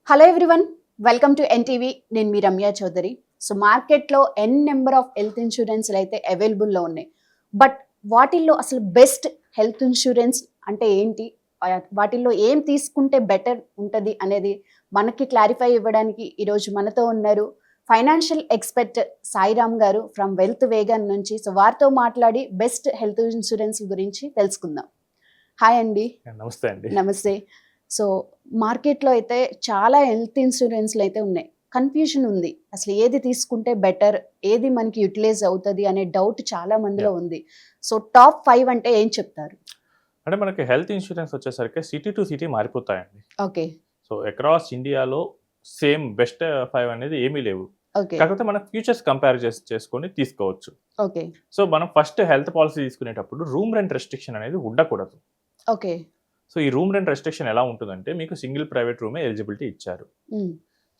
Hello everyone, welcome to NTV. నేను మీ Ramya Chowdary. So మార్కెట్లో number of health ఇన్సూరెన్స్లు అయితే అవైలబుల్లో ఉన్నాయి. బట్ వాటిల్లో అసలు బెస్ట్ హెల్త్ ఇన్సూరెన్స్ అంటే ఏంటి, వాటిల్లో ఏం తీసుకుంటే బెటర్ ఉంటుంది అనేది మనకి క్లారిఫై ఇవ్వడానికి ఈరోజు మనతో ఉన్నారు ఫైనాన్షియల్ ఎక్స్పర్ట్ సాయిరామ్ గారు ఫ్రమ్ వెల్త్ వేగన్ నుంచి. సో వారితో మాట్లాడి బెస్ట్ హెల్త్ ఇన్సూరెన్స్ గురించి తెలుసుకుందాం. హాయ్ అండి. నమస్తే అండి. నమస్తే. సో మార్కెట్లో అయితే చాలా హెల్త్ ఇన్సూరెన్స్లు అయితే ఉన్నాయి. కన్ఫ్యూజన్ ఉంది, అసలు ఏది తీసుకుంటే బెటర్, ఏది మనకి యూటిలైజ్ అవుతుంది అనే డౌట్ చాలా మందిలో ఉంది. సో టాప్ 5 అంటే ఏం చెప్తారు? అంటే మనకి హెల్త్ ఇన్సూరెన్స్ వచ్చేసరికి సిటీ టు సిటీ మారిపోతాయండి. ఓకే. సో అక్రాస్ ఇండియాలో సేమ్ బెస్ట్ 5 అనేది ఏమీ లేవు. ఓకే. కాకపోతే మనం ఫ్యూచర్స్ కంపేర్ చేసుకొని తీసుకోవచ్చు. ఓకే. సో మనం ఫస్ట్ హెల్త్ పాలసీ తీసుకునేటప్పుడు రూమ్ రెంట్ రెస్ట్రిక్షన్ అనేది ఉండకూడదు. ఓకే. సో ఈ రూమ్ రెంట్ రెస్ట్రిక్షన్ ఎలా ఉంటుందంటే, మీకు సింగిల్ ప్రైవేట్ రూమే ఎలిజిబిలిటీ ఇచ్చారు.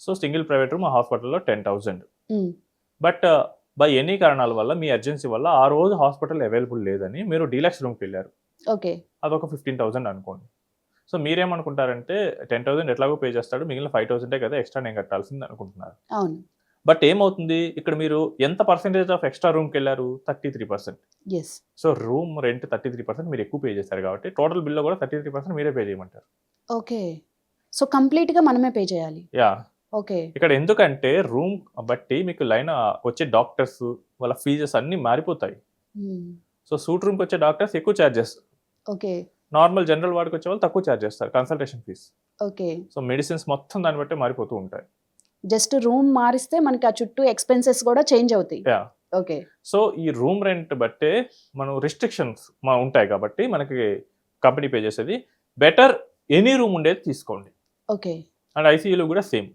సో సింగిల్ ప్రైవేట్ రూమ్ హాస్పిటల్లో 10,000. బట్ బై ఎనీ కారణాల వల్ల, మీ అర్జెన్సీ వల్ల ఆ రోజు హాస్పిటల్ అవైలబుల్ లేదని మీరు డీలక్స్ రూమ్కి వెళ్ళారు. ఓకే. అదొక 15,000 అనుకోండి. సో మీరేమనుకుంటారంటే 10,000 ఎట్లాగో పే చేస్తాడు, మిగిలిన 5,000 కదా ఎక్స్ట్రా నేను కట్టాల్సింది అనుకుంటున్నారు. అవును. బట్ ఏమవుతుంది, ఇక్కడ మీరు ఎంత పర్సెంటేజ్ ఆఫ్ ఎక్స్ట్రా రూమ్కి వెళ్ళారు? 33%. ఎస్. సో రూమ్ రెంట్ 33% మీరు ఎక్కువ పే చేశారు కాబట్టి టోటల్ బిల్లో కూడా 33% మీరే పే చేయమంటారు. ఓకే. సో కంప్లీట్గా మనమే పే చేయాలి. యా. ఓకే. ఇక్కడ ఎందుకంటే రూమ్ బట్టి మీకు లైన్ వచ్చే డాక్టర్స్ వాళ్ళ ఫీజెస్ అన్నీ మారిపోతాయి. సో సూట్ రూమ్కి వచ్చే డాక్టర్స్ ఎక్కువ ఛార్జెస్, ఓకే. నార్మల్ జనరల్ వార్డ్కి వచ్చే వాళ్ళు తక్కువ ఛార్జ్ చేస్తారు consultation fees. Okay. So medicines మొత్తం దాన్ని బట్టి మారిపోతూ ఉంటాయి. జస్ట్ రూమ్ మారిస్తే మనకి ఆ చుట్టూ ఎక్స్పెన్సెస్ కూడా చేంజ్ అవుతాయి. యా. ఓకే. సో ఈ రూమ్ రెంట్ బట్టే మనం రిస్ట్రిక్షన్స్ ఉంటాయి కాబట్టి మనకి కంపెనీ పే చేసేది. బెటర్ ఎనీ రూమ్ ఉండేది తీసుకోండి. ఓకే. అండ్ ఐసీయూలో కూడా సేమ్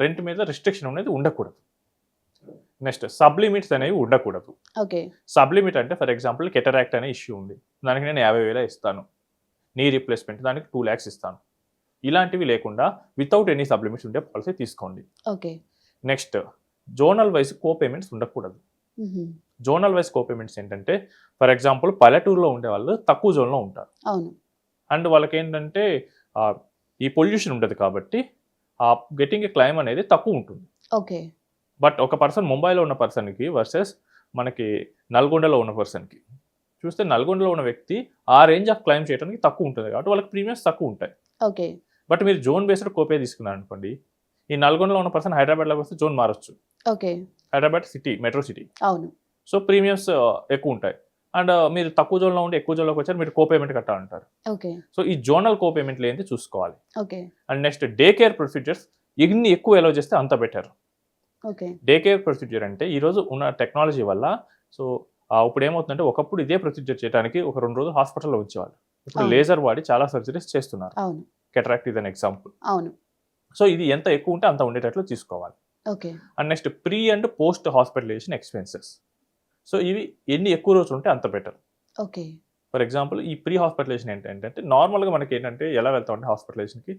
రెంట్ మీద రిస్ట్రిక్షన్ అనేది ఉండకూడదు. నెక్స్ట్ సబ్ లిమిట్స్ అనేవి ఉండకూడదు. ఓకే. సబ్ లిమిట్ అంటే ఫర్ ఎగ్జాంపుల్ కెటరాక్ట్ అనే ఇష్యూ ఉంది, దానికి నేను 50,000 ఇస్తాను. నీ రీప్లేస్మెంట్ దానికి 2 lakhs ఇస్తాను. ఇలాంటివి లేకుండా వితౌట్ ఎనీ సబ్ లిమిట్స్ ఉండే పాలసీ తీసుకోండి. ఓకే. నెక్స్ట్ జోనల్ వైజ్ కో పేమెంట్స్ ఉండకూడదు. జోనల్ వైజ్ కో పేమెంట్స్ ఏంటంటే, ఫర్ ఎగ్జాంపుల్ పల్లెటూరులో ఉండే వాళ్ళు తక్కువ జోన్లో ఉంటారు. అవును. అండ్ వాళ్ళకి ఏంటంటే ఈ పొల్యూషన్ ఉండదు కాబట్టి గెటింగ్ ఏ క్లైమ్ అనేది తక్కువ ఉంటుంది. ఓకే. బట్ ఒక పర్సన్ ముంబైలో ఉన్న పర్సన్కి వర్సెస్ మనకి నల్గొండలో ఉన్న పర్సన్కి చూస్తే, నల్గొండలో ఉన్న వ్యక్తి ఆ రేంజ్ ఆఫ్ క్లైమ్ చేయడానికి తక్కువ ఉంటుంది కాబట్టి వాళ్ళకి ప్రీమియమ్స్ తక్కువ ఉంటాయి. ఓకే. బట్ మీరు జోన్ బేస్డ్ కోపే తీసుకున్నారు అనుకోండి, ఈ నల్గొండలో ఉన్న పర్సన్ హైదరాబాద్లోకి వస్తే జోన్ మారచ్చు. Okay. Hyderabad city, metro city. అవును. సో ప్రీమియమ్స్ ఎక్కువ ఉంటాయి. అండ్ మీరు తక్కువ జోన్లో ఉండి ఎక్కువ జోన్లోకి వచ్చారు, మీరు కోపేమెంట్ కట్టాలంటారు. ఓకే. సో ఈ జోనల్ కోపేమెంట్లు ఏంటి చూసుకోవాలి. Okay. And next day care procedures ఎన్ని ఎక్కువ ఎలో చేస్తే అంత better. Okay. Day care procedure అంటే ఈరోజు ఉన్న టెక్నాలజీ వల్ల, సో ఇప్పుడు ఏమవుతుందంటే, ఒకప్పుడు ఇదే ప్రొసీజర్ చేయడానికి ఒక 2 రోజులు హాస్పిటల్లో ఉంచేవాళ్ళు. ఇప్పుడు లేజర్ వాడి చాలా సర్జరీస్ చేస్తున్నారు. అవును. కెటరాక్ట్ ఇది అన్ ఎగ్జాంపుల్. అవును. సో ఇది ఎంత ఎక్కువ ఉంటే అంత ఉండేటట్లు తీసుకోవాలి. Okay. And next pre and post hospitalization expenses. So ఇవి ఎన్ని ఎక్కువ రోజులు ఉంటే అంత బెటర్. ఓకే. ఫర్ ఎగ్జాంపుల్ ఈ ప్రీ హాస్పిటలైజేషన్ ఏంటంటే, నార్మల్గా మనకి ఏంటంటే ఎలా వెళ్తామంటే హాస్పిటలైజేషన్కి,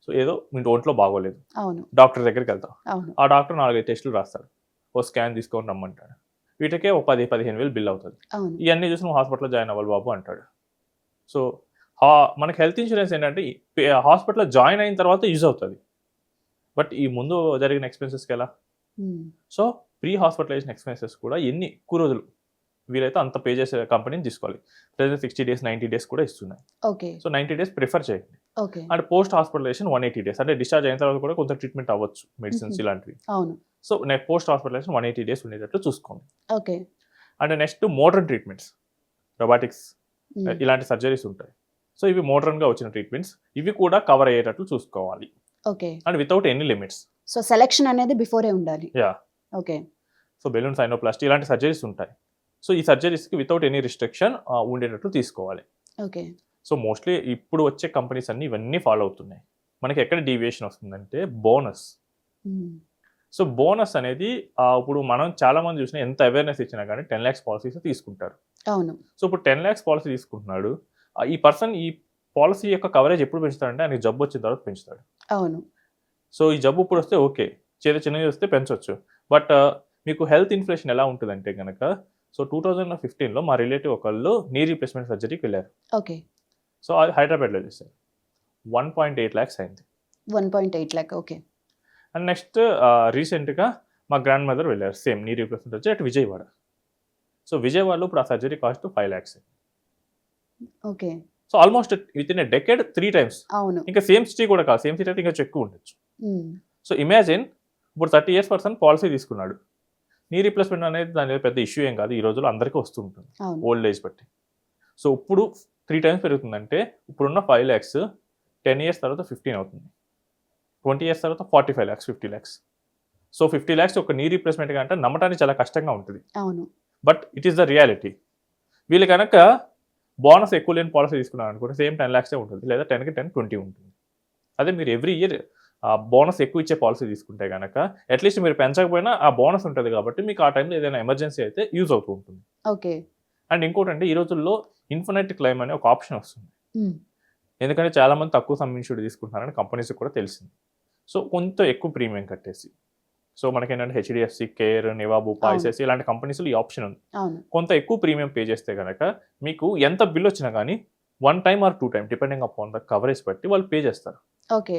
సో ఏదో మీ ఒంట్లో బాగోలేదు, అవును. డాక్టర్ దగ్గరికి వెళ్తాం. అవును. ఆ డాక్టర్ 4-5 టెస్టులు రాస్తాడు, ఓ స్కాన్ తీసుకొని రమ్మంటాడు. వీటికే ఒక 10,000-15,000 బిల్ అవుతుంది. అవును. ఇవన్నీ చూసి నువ్వు హాస్పిటల్లో జాయిన్ అవ్వాలి బాబు అంటాడు. సో మనకి హెల్త్ ఇన్సూరెన్స్ ఏంటంటే హాస్పిటల్లో జాయిన్ అయిన తర్వాత యూజ్ అవుతుంది, బట్ ఈ ముందు జరిగిన ఎక్స్పెన్సెస్కి ఎలా? సో ప్రీ హాస్పిటలైజేషన్ ఎక్స్పెన్సెస్ కూడా ఎన్ని ఎక్కువ రోజులు వీలైతే అంత పే చేసే కంపెనీని తీసుకోవాలి. ప్రెజెంట్ 60 days 90 days కూడా ఇస్తున్నాయి. ఓకే. సో 90 days ప్రిఫర్ చేయండి. Okay. And post hospitalization 180 days, అంటే డిశ్చార్జ్ అయిన తర్వాత కూడా కొంత ట్రీట్మెంట్ అవ్వచ్చు, మెడిసిన్స్ ఇలాంటివి. అవును. సో పోస్ట్ హాస్పిటలైజేషన్ 180 days ఉండేటట్లు చూసుకోండి. Okay. And next modern treatments, robotics ఇలాంటి సర్జరీస్ ఉంటాయి. సో ఇవి మోడర్న్గా వచ్చిన ట్రీట్మెంట్స్, ఇవి కూడా కవర్ అయ్యేటట్లు చూసుకోవాలి. Okay. And without any limits. So selection అనేది బిఫోరే ఉండాలి. యా. ఓకే. సో బెలూన్ సైనోప్లాస్టీ ఇలాంటి సర్జరీస్ ఉంటాయి. సో ఈ సర్జరీస్కి వితౌట్ ఎనీ రిస్ట్రిక్షన్ ఉండేటట్లు తీసుకోవాలి. ఓకే. సో మోస్ట్లీ ఇప్పుడు వచ్చే కంపెనీస్ అన్ని ఇవన్నీ ఫాలో అవుతున్నాయి. మనకి ఎక్కడ డీవియేషన్ వస్తుందంటే బోనస్. సో బోనస్ అనేది ఇప్పుడు మనం చాలా మంది చూసినా ఎంత అవేర్నెస్ ఇచ్చినా కానీ 10 lakhs పాలసీస్ తీసుకుంటారు. అవును. సో ఇప్పుడు 10 lakhs పాలసీ తీసుకుంటున్నాడు, ఈ పర్సన్ ఈ పాలసీ యొక్క కవరేజ్ ఎప్పుడు పెంచుతాడంటే ఆయనకి జబ్బు వచ్చిన తర్వాత పెంచుతాడు. అవును. సో ఈ జబ్బు ఇప్పుడు వస్తే ఓకే, చిన్నది వస్తే పెంచవచ్చు. బట్ మీకు హెల్త్ ఇన్ఫ్లేషన్ ఎలా ఉంటుందంటే కనుక, సో 2015లో మా రిలేటివ్ ఒకళ్ళు నీ రీప్లేస్మెంట్ సర్జరీకి వెళ్ళారు. ఓకే. సో అది హైదరాబాద్లో చేశారు. 1.8 lakhs అయింది. 1.8 lakh. ఓకే. అండ్ నెక్స్ట్ రీసెంట్గా మా గ్రాండ్ మదర్ వెళ్ళారు, సేమ్ నీ రీప్లేస్మెంట్ వచ్చి అటు విజయవాడ. సో విజయవాడలో ఇప్పుడు ఆ surgery cost 5 lakhs. Okay. So almost with in a decade 3 times. అవును. ఇంకా సేమ్ సిటీ కూడా కాదు, సేమ్ సిటీ అయితే ఇంకా ఎక్కువ ఉండొచ్చు. సో ఇమాజిన్ ఇప్పుడు 30 years పర్సన్ పాలసీ తీసుకున్నాడు. నీ రీప్లేస్మెంట్ అనేది దాని పెద్ద ఇష్యూ ఏం కాదు, ఈ రోజుల్లో అందరికీ వస్తుంటుంది అవును. ఓల్డ్ ఏజ్ బట్టి. సో ఇప్పుడు 3 times పెరుగుతుందంటే ఇప్పుడున్న 5 lakhs 10 years తర్వాత 15 అవుతుంది, 20 years తర్వాత 45 lakhs, 50 lakhs. సో 50 lakhs ఒక నీ రీప్లేస్మెంట్ అంటే నమ్మటానికి చాలా కష్టంగా ఉంటుంది, అవును. But it is the reality. వీళ్ళు కనుక బోనస్ ఎక్కువ లేని పాలసీ తీసుకున్నారు అనుకుంటే సేమ్ 10 lakhs ఉంటుంది, లేదా 10కి 10 20 ఉంటుంది. అదే మీరు ఎవ్రీ ఇయర్ బోనస్ ఎక్కువ ఇచ్చే పాలసీ తీసుకుంటే కనుక అట్లీస్ట్ మీరు పెంచకపోయినా ఆ బోనస్ ఉంటుంది కాబట్టి మీకు ఆ టైంలో ఏదైనా ఎమర్జెన్సీ అయితే యూజ్ అవుతూ ఉంటుంది. ఓకే. అండ్ ఇంకోటి అంటే ఈ రోజుల్లో ఇన్ఫినైట్ క్లెయిమ్ అనే ఒక ఆప్షన్ వస్తుంది, ఎందుకంటే చాలామంది తక్కువ సమ్ ఇన్సూర్డ్ తీసుకుంటున్నారని కంపెనీస్కి కూడా తెలిసింది. సో కొంత ఎక్కువ ప్రీమియం కట్టేసి, సో మనకేంటంటే హెచ్డిఎఫ్సి, కేర్, నివాబు, ఐసిఐసిఐ ఇలాంటి కంపెనీస్లో ఈ ఆప్షన్ ఉంది. కొంత ఎక్కువ ప్రీమియం పే చేస్తే కనుక మీకు ఎంత బిల్ వచ్చినా కానీ 1 time or 2 times depending upon the coverage బట్టి వాళ్ళు పే చేస్తారు. ఓకే.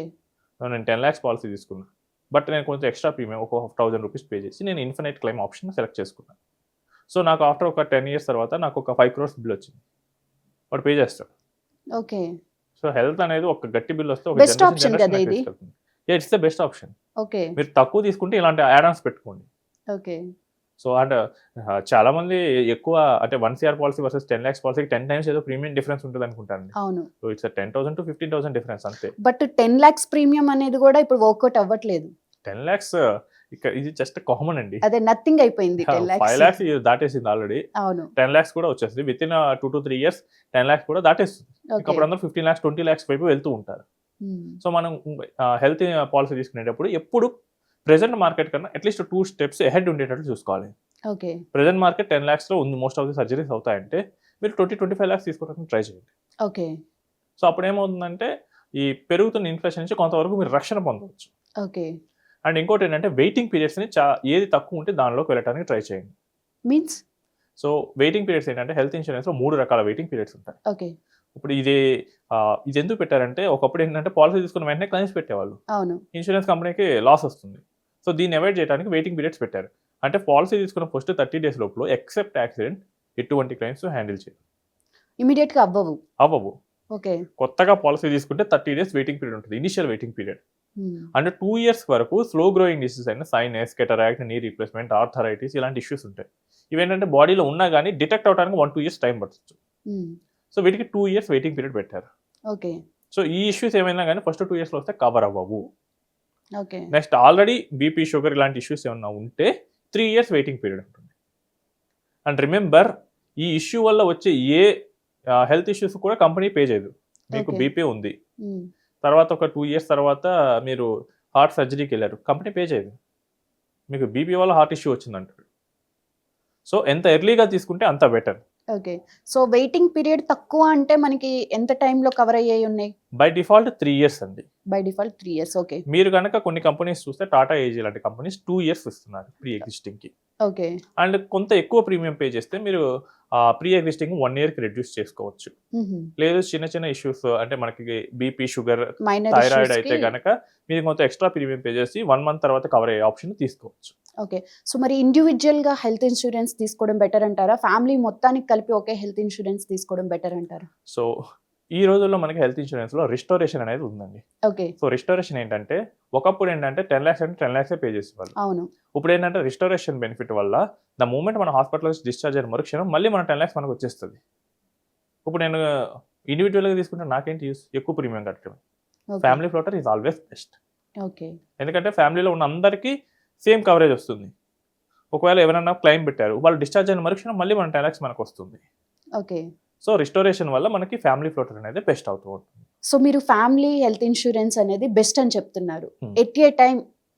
నేను 10 lakhs పాలసీ తీసుకున్నాను, బట్ నేను కొంచెం ఎక్స్ట్రా ప్రీమియం ఒక 1000 rupees పే చేసి నేను ఇన్ఫినైట్ క్లెయిమ్ ఆప్షన్ సెలెక్ట్ చేసుకున్నాను. సో నాకు ఆఫ్టర్ ఒక 10 years తర్వాత నాకు ఒక 5 crores బిల్ వచ్చింది, వాడు పే చేస్తాడు. ఓకే. సో హెల్త్ అనేది ఒక గట్టి బిల్ వస్తే బెస్ట్ ఆప్షన్ కదా ఇది. It's the best option. Okay. మీరు తక్కువ తీసుకుంటే ఇలాంటి యాడ్-ఆన్స్ పెట్టుకోండి. ఓకే. సో అండ్ చాలా మంది ఎక్కువ అంటే 1 CR పాలసీ వర్సెస్ 10 lakhs పాలసీకి 10 times ఏదో ప్రీమియం డిఫరెన్స్ ఉంటుంది అనుకుంటాను. అవును. సో ఇట్స్ 10,000 to 15,000 డిఫరెన్స్ అంతే. బట్ 10 lakhs ప్రీమియం అనేది కూడా ఇప్పుడు వర్కౌట్ అవ్వట్లేదు. 10 lakhs ఇక్కడ ఇది జస్ట్ కామన్ అండి, అదే నథింగ్ అయిపోయింది. 10 lakhs 5 lakhs దాటేసింది ఆల్రెడీ. అవును. 10 lakhs కూడా వచ్చేస్తుంది with in 2 to 3 years. 10 lakhs కూడా దాటేస్తుంది. అప్పుడు అందరూ 15 lakhs 20 lakhs వైపు వెళ్తూ ఉంటారు. సో మనం హెల్త్ పాలసీ తీసుకునేటప్పుడు ఎప్పుడు ప్రెసెంట్ మార్కెట్ కన్నా అట్లీస్ట్ 2 steps అహెడ్ ఉండేటట్లు చూసుకోవాలి. ఓకే. ప్రెసెంట్ మార్కెట్ 10 lakhs లో ఉంది, మోస్ట్ ఆఫ్ ది సర్జరీస్ అవుతాయంటే మీరు 20-25 lakhs తీసుకోవడానికి ట్రై చేయండి. ఓకే. సో అప్పుడు ఏమవుతుందంటే ఈ పెరుగుతున్న ఇన్ఫ్లేషన్ నుంచి కొంతవరకు మీరు రక్షణ పొందవచ్చు. ఓకే. అండ్ ఇంకోటి ఏంటంటే వెయిటింగ్ పీరియడ్స్ని ఏది తక్కువ ఉంటే దానిలోకి వెళ్ళడానికి ట్రై చేయండి. మీన్స్ సో వెయిటింగ్ పీరియడ్స్ ఏంటంటే హెల్త్ ఇన్సూరెన్స్లో 3 రకాల వెయిటింగ్ పీరియడ్స్ ఉంటాయి. ఓకే. ఇప్పుడు ఇది ఎందుకు పెట్టారంటే ఒకప్పుడు ఏంటంటే పాలసీ తీసుకున్న వెంటనే క్లెయిమ్స్ పెట్టేవాళ్ళు, అవును, ఇన్సూరెన్స్ కంపెనీకి లాస్ వస్తుంది. సో దీన్ని అవాయిడ్ చేయడానికి వెయిటింగ్ పీరియడ్స్ పెట్టారు. అంటే పాలసీ తీసుకున్న ఫస్ట్ 30 days లోపల ఎక్సెప్ట్ యాక్సిడెంట్ ఎటువంటి క్లెయిమ్స్ హ్యాండిల్ చేయరు, ఇమీడియట్ గా అవ్వవు. ఓకే. కొత్తగా పాలసీ తీసుకుంటే 30 days వెయిటింగ్ పీరియడ్ ఉంటుంది, ఇనిషియల్ వెయిటింగ్ పీరియడ్. అంటే 2 years వరకు స్లో గ్రోయింగ్ డిసీజ్ అయిన sinus, cataract, knee replacement, arthritis ఇలాంటి ఇష్యూస్ ఉంటాయి. ఇవేంటంటే బాడీలో ఉన్నా కానీ డిటెక్ట్ అవడానికి 1-2 years టైం పడుతుంది. సో వీటికి 2 years వెయిటింగ్ పీరియడ్ పెట్టారు. ఓకే. సో ఈ ఇష్యూస్ ఏమైనా కానీ ఫస్ట్ 2 years లో వస్తే కవర్ అవ్వవు. Okay. Next already BP, sugar ఇలాంటి ఇష్యూస్ ఏమైనా ఉంటే 3 years వెయిటింగ్ పీరియడ్ ఉంటుంది. అండ్ రిమెంబర్ ఈ ఇష్యూ వల్ల వచ్చే ఏ హెల్త్ ఇష్యూస్ కూడా కంపెనీ పే చేయదు. మీకు బీపీ ఉంది, తర్వాత ఒక 2 years తర్వాత మీరు హార్ట్ సర్జరీకి వెళ్ళారు, కంపెనీ పే చేయదు. మీకు బీపీ వల్ల హార్ట్ ఇష్యూ వచ్చిందంటారు. సో ఎంత ఎర్లీగా తీసుకుంటే అంత better. Okay. So waiting period తక్కువ అంటే మనకి ఎంత టైంలో కవర్ అయ్యాయి ఉన్నాయి? బై డిఫాల్ట్ 3 years అండి. By default 3 years. ఓకే. మీరు కనుక కొన్ని కంపెనీస్ చూస్తే టాటా ఏజీ లాంటి కంపెనీస్ 2 years ఇస్తున్నారు ప్రీ ఎగ్జిస్టింగ్ కి. ఓకే. అండ్ కొంత ఎక్కువ ప్రీమియం పే చేస్తే మీరు ప్రీ ఎగ్జిస్టింగ్ 1 year కి రెడ్యూస్ చేసుకోవచ్చు. లేదు చిన్న చిన్న ఇష్యూస్ అంటే మనకి బీపీ, షుగర్, థైరాయిడ్ అయితే కనుక మీరు కొంత ఎక్స్ట్రా ప్రీమియం పే చేసి 1 month తర్వాత కవర్ అయ్యే ఆప్షన్ తీసుకోవచ్చు. ఓకే. సో మరి ఇండివిజువల్ గా హెల్త్ ఇన్సూరెన్స్ తీసుకోవడం బెటర్ అంటారా, ఫ్యామిలీ మొత్తానికి కలిపి ఒకే హెల్త్ ఇన్సూరెన్స్ తీసుకోవడం బెటర్ అంటారా? సో ఈ రోజుల్లో మనకి హెల్త్ ఇన్సూరెన్స్ లో రిస్టోరేషన్ అనేది ఉందండి. ఓకే. సో రిస్టోరేషన్ ఏంటంటే ఒకప్పుడు ఏంటంటే 10 lakhs అంటే 10 lakhs పే చేసేవాళ్ళు. అవును. ఇప్పుడు ఏంటంటే రిస్టోరేషన్ బెనిఫిట్ వల్ల ద మూమెంట్ మన హాస్పిటల్ నుంచి డిశ్చార్జ్ అయిన మరుక్షణం మళ్ళీ మన 10 lakhs మనకు వచ్చేస్తుంది. ఇప్పుడు నేను ఇండివిజువల్గా తీసుకుంటే నాకేంటి యూస్, ఎక్కువ ప్రీమియం కట్టడం. Family floater is always best. Okay. ఎందుకంటే ఫ్యామిలీలో ఉన్న అందరికీ సేమ్ కవరేజ్ వస్తుంది. ఒకవేళ ఎవరైనా క్లెయిమ్ పెట్టారు, వాళ్ళు డిశ్చార్జ్ అయిన మరుక్షణం మళ్ళీ మన 10 lakhs మనకు వస్తుంది. ఓకే. సో రిస్టోరేషన్ వల్ల మనకి ఫ్యామిలీ ఫ్లోటర్ అనేది బెస్ట్ అవుతూ ఉంటుంది. సో మీరు ఫ్యామిలీ హెల్త్ ఇన్సూరెన్స్ అనేది బెస్ట్ అని చెప్తున్నారు. ఎట్ ఏ టైం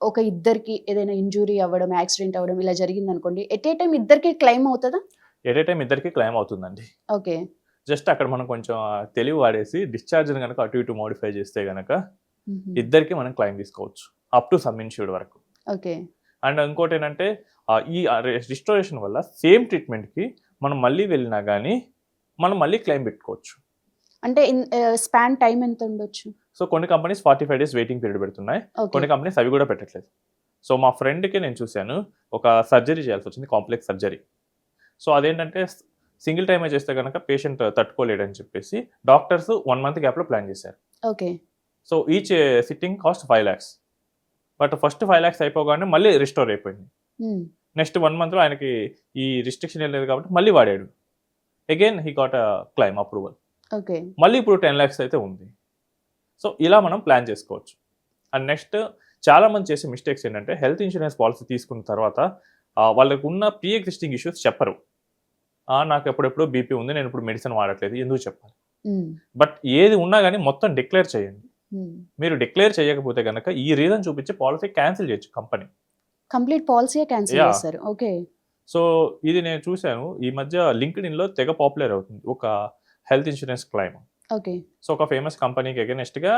ఒక ఇద్దరికి ఏదైనా ఇంజురీ అవ్వడం, యాక్సిడెంట్ అవ్వడం ఇలా జరిగింది అనుకోండి, ఎట్ ఏ టైం ఇద్దరికి క్లెయిమ్ అవుతుందా? ఎట్ ఏ టైం ఇద్దరికి క్లెయిమ్ అవుతుందండి. ఓకే. జస్ట్ అక్కడ మనం కొంచెం తెలివి వాడేసి డిశ్చార్జ్ కనుక అటు ఇటు మోడిఫై చేస్తే కనుక ఇద్దరికి మనం క్లెయిమ్ తీసుకోవచ్చు అప్ టు సమ్ ఇన్ష్యూర్డ్ వరకు. ఓకే. అండ్ ఇంకోటి ఏంటంటే ఈ రిస్టోరేషన్ వల్ల సేమ్ ట్రీట్మెంట్కి మనం మళ్ళీ వెళ్ళినా కానీ మనం మళ్ళీ క్లెయిమ్ పెట్టుకోవచ్చు. అంటే స్పాన్ టైం ఎంత ఉండొచ్చు? సో కొన్ని కంపెనీస్ 45 డేస్ వెయిటింగ్ పీరియడ్ పెడుతున్నాయి, ఓకే కొన్ని కంపెనీస్ అవి కూడా పెట్టట్లేదు. సో మా ఫ్రెండ్కి నేను చూశాను, ఒక సర్జరీ చేయాల్సి వచ్చింది, కాంప్లెక్స్ సర్జరీ. సో అదేంటంటే సింగిల్ టైమే చేస్తే కనుక పేషెంట్ తట్టుకోలేడని చెప్పేసి డాక్టర్స్ 1 మంత్ గ్యాప్లో ప్లాన్ చేశారు. Okay so each sitting cost 5 lakhs. But first 5 lakhs అయిపోగానే మళ్ళీ రిస్టోర్ అయిపోయింది. నెక్స్ట్ 1 monthలో ఆయనకి ఈ రిస్ట్రిక్షన్ ఏం లేదు కాబట్టి మళ్ళీ వాడాడు. Again he got a claim approval. Okay మళ్ళీ ఇప్పుడు 10 lakhs అయితే ఉంది. సో ఇలా మనం ప్లాన్ చేసుకోవచ్చు. అండ్ నెక్స్ట్ చాలామంది చేసే మిస్టేక్స్ ఏంటంటే హెల్త్ ఇన్సూరెన్స్ పాలసీ తీసుకున్న తర్వాత వాళ్ళకు ఉన్న ప్రీ ఎగ్జిస్టింగ్ ఇష్యూస్ చెప్పరు. నాకు ఎప్పుడెప్పుడు బీపీ ఉంది, నేను ఇప్పుడు మెడిసిన్ వాడట్లేదు, ఎందుకు చెప్పాలి? బట్ ఏది ఉన్నా కానీ మొత్తం డిక్లేర్ చేయండి. మీరు డిక్లేర్ చేయకపోతే కనుక ఈ రీజన్ చూపించి పాలసీ క్యాన్సిల్ చేయొచ్చు company. Complete policy cancel Yeah. చేస్తారు. ఓకే సో ఇది నేను చూశాను, ఈ మధ్య లింక్డ్ఇన్లో తెగ పాపులర్ అవుతుంది ఒక health insurance claim. Okay so ఒక ఫేమస్ కంపెనీకి అగెనెస్ట్గా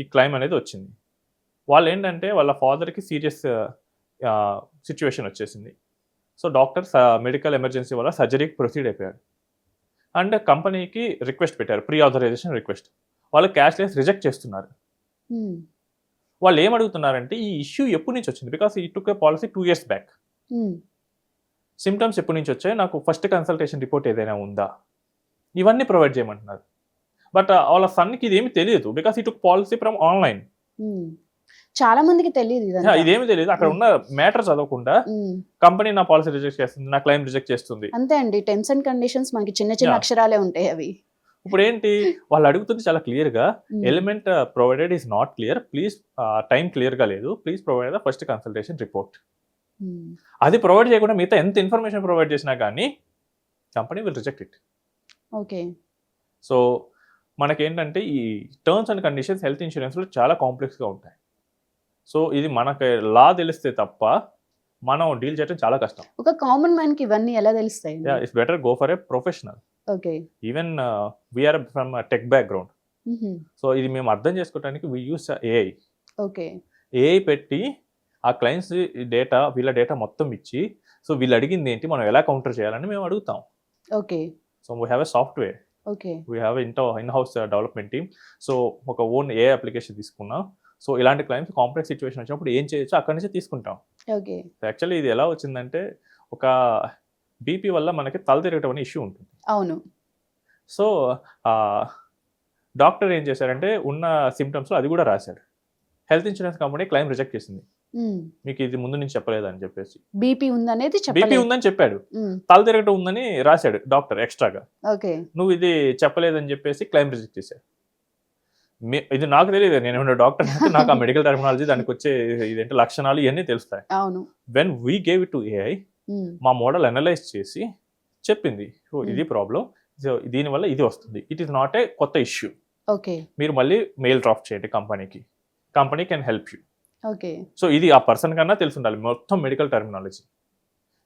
ఈ క్లైమ్ అనేది వచ్చింది. వాళ్ళు ఏంటంటే వాళ్ళ ఫాదర్కి సీరియస్ సిచ్యువేషన్ వచ్చేసింది. సో డాక్టర్ మెడికల్ ఎమర్జెన్సీ వల్ల సర్జరీకి ప్రొసీడ్ అయిపోయాడు. అండ్ కంపెనీకి రిక్వెస్ట్ పెట్టారు, ప్రీ ఆథరైజేషన్ రిక్వెస్ట్. వాళ్ళు క్యాష్లెస్ రిజెక్ట్ చేస్తున్నారు. వాళ్ళు ఏం అడుగుతున్నారంటే ఈ ఇష్యూ ఎప్పటి నుంచి వచ్చింది, బికాస్ ఈ టుక్ పాలసీ 2 years బ్యాక్. సిమ్టమ్స్ ఎప్పటి నుంచి వచ్చాయి, నాకు ఫస్ట్ కన్సల్టేషన్ రిపోర్ట్ ఏదైనా ఉందా, ఇవన్నీ ప్రొవైడ్ చేయమంటున్నారు. బట్ వాళ్ళ సన్కి ఇదేమి తెలియదు, బికాస్ ఈ టుక్ పాలసీ ఫ్రమ్ ఆన్లైన్. చాలా మందికి తెలియదు ఇదంతా. ఇదేమి తెలియదు, అక్కడ ఉన్న మ్యాటర్ చదవకుండా కంపెనీ నా పాలసీ రిజెక్ట్ చేస్తుంది, నా క్లైమ్ రిజెక్ట్ చేస్తుంది. అంతే అండి, టర్మ్స్ అండ్ కండిషన్స్ మనకి చిన్న చిన్న Yeah. అక్షరాలే ఉంటాయి అవి. ఇప్పుడు ఏంటి వాళ్ళు అడుగుతుంది చాలా క్లియర్ గా, element provided is not clear, please time clear గా లేదు, please provide the first consultation report. అది ప్రొవైడ్ చేయకుండా మిగతా ఎంత ఇన్ఫర్మేషన్ ప్రొవైడ్ చేసినా కానీ company will reject it. Okay so మనకేంటంటే ఈ టర్మ్స్ అండ్ కండిషన్స్ హెల్త్ ఇన్సూరెన్స్లో చాలా కాంప్లెక్స్గా ఉంటాయి. సో ఇది మనకి లా తెలిస్తే తప్ప మనం డీల్ చేయడం చాలా కష్టం. ఒక కామన్ మ్యాన్ కి ఇవన్నీ ఎలా తెలుస్తాయి? It's better go for a professional. Okay even we are from tech background. So ఇది మేము అర్థం చేసుకోవడానికి we use AI. Okay AI పెట్టి ఆ క్లయింట్స్ డేటా, వీళ్ళ డేటా మొత్తం ఇచ్చి, సో వీళ్ళు అడిగింది ఏంటి, మనం ఎలా కౌంటర్ చేయాలని మేము అడుగుతాం. Okay so we have a software, okay we have in house development team. So ఒక ఓన్ ఏఐ అప్లికేషన్ తీసుకున్నాం. సో ఇలాంటి క్లయింట్స్ కాంప్లెక్స్ సిచ్యువేషన్ వచ్చినప్పుడు ఏం చేయొచ్చు అక్కడి నుంచి తీసుకుంటాం. ఓకే యాక్చువల్లీ ఇది ఎలా వచ్చిందంటే ఒక బీపీ వల్ల మనకి తల తిరగటం అనే ఇష్యూ ఉంటుంది. అవును. సో డాక్టర్ ఏం చేశారంటే ఉన్న సిమ్టమ్స్లో అది కూడా రాశాడు. Health insurance company claim reject చేసింది, మీకు ఇది ముందు నుంచి చెప్పలేదని చెప్పేసి. బీపీ ఉందనేది బీపీ చెప్పలేదు. ఉందని చెప్పాడు, తల తిరగటం ఉందని రాశాడు డాక్టర్ ఎక్స్ట్రాగా. ఓకే నువ్వు ఇది చెప్పలేదని చెప్పేసి క్లైమ్ రిజెక్ట్ చేశాడు. ఇది నాకు తెలియదు, నేను ఏమన్నా డాక్టర్ అంటే నాకు ఆ మెడికల్ టెర్మినాలజీ, దానికి వచ్చే ఇదేంటి లక్షణాలు ఇవన్నీ తెలుస్తాయి. అవును. When we gave it to AI, మా మోడల్ అనలైజ్ చేసి చెప్పింది, సో ఇది ప్రాబ్లం, సో దీనివల్ల ఇది వస్తుంది, ఇట్ ఈస్ నాట్ ఏ కొత్త ఇష్యూ, ఓకే మీరు మళ్ళీ మెయిల్ డ్రాఫ్ట్ చేయండి కంపెనీకి, company can help you. Okay so ఇది ఆ పర్సన్ కన్నా తెలిసి ఉండాలి మొత్తం మెడికల్ టెర్మినాలజీ,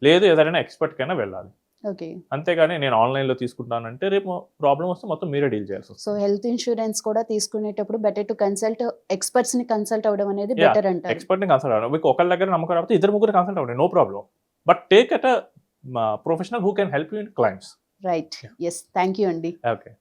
లేదు ఏదైనా ఎక్స్పర్ట్ కైనా వెళ్ళాలి. ఓకే అంతేగాని నేను ఆన్లైన్లో తీసుకుంటానంటే రేపు ప్రాబ్లం వస్తే మొత్తం మీరే డీల్ చేయాల్సి వస్తుంది. సో హెల్త్ ఇన్సూరెన్స్ కూడా తీసుకునేటప్పుడు బెటర్ టు కన్సల్ట్ ఎక్స్పర్ట్స్ ని కన్సల్ట్ అవ్వడం అనేది బెటర్ అంటారు. ఎక్స్పర్ట్ని కన్సల్ట్ అవ్వడం, మీకు ఒకళ్ళ దగ్గర నమ్మకం రాకపోతే 2-3 కన్సల్ట్ అవ్వండి, no problem. But take at professional who can help you in claims. Right, yes, thank you అండి. ఓకే.